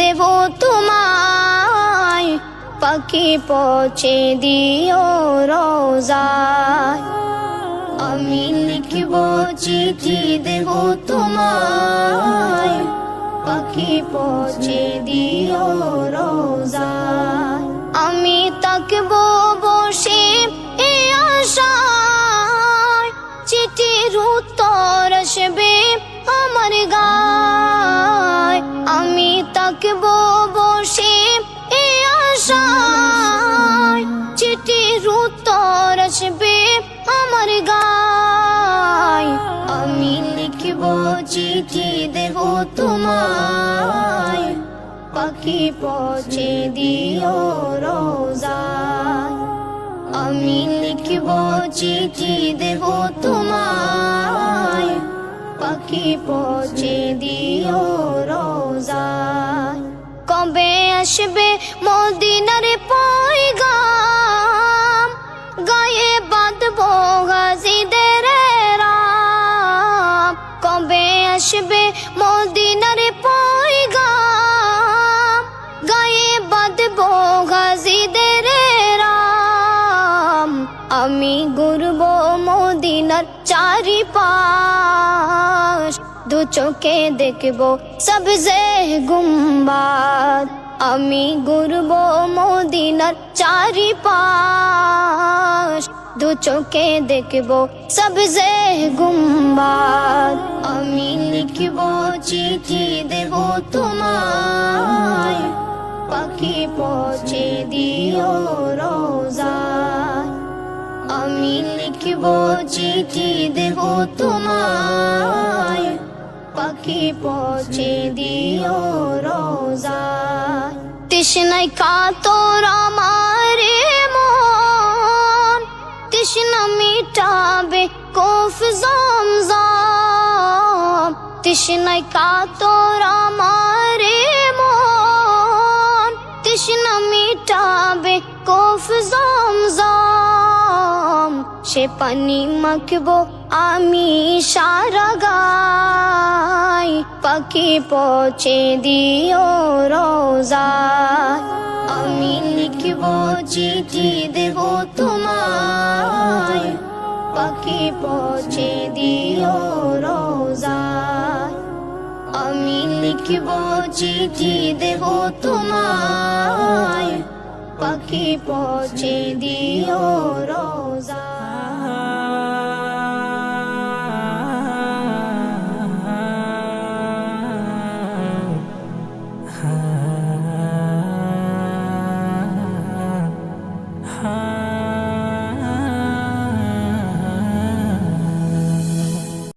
দেব তোমায়, পাখি পৌঁছে দিও রোজায়। আমি লিখব চিঠি দেব তোমায়, পাখি পৌঁছে দিও রোজায়। আমি তাকবো বসে এ আশায়, চিঠির উত্তর আসবে আমার গায়। আমি তাকবো বসে এ আশায়, চিঠির উত্তর আসবে আমার গায়। আমি লিখব চিঠি দেব তোমায়, পাখি পৌঁছে দিও রোজায়। আমি লিখব চিঠি দেব তোমায়, পাখি পৌঁছে দিও রোজায়। কবে আসবে মদিনার পয়গাম, গায়ে বাঁধবো গাজীদের রাম। কবে আসবে মদিনার পয়গাম, গায়ে বাঁধবো গাজীদের রাম। আমি ঘুরবো মদিনার চারিপাশ, দু চোখে দেখবো সবজে গুম্বাদ। আমি ঘুরবো মদিনার চারিপাশ, দু চোখে দেখবো সবজে গুম্বাদ। আমি লিখব চিঠি দেব তোমায়, পাখি পৌঁছে দিও রোজায়। আমি লিখব চিঠি দেব তোমায়, পাখি পৌঁছে দিও রোজায়। তৃষ্ণায় কাতর আমার মন, তৃষ্ণা মিটাবে কফ জমজম। তৃষ্ণায় কাতর আমার মন, তৃষ্ণা মিটাবে কফ জমজম। সে পানি মাখবো আমি সারা গায়, পাখি পৌঁছে দিও রোজায়। আমি লিখব চিঠি দেব তোমায়, পাখি পৌঁছে দিও রোজায়। আমি লিখব চিঠি দেব তোমায়, পাখি পৌঁছে দিও রোজায়।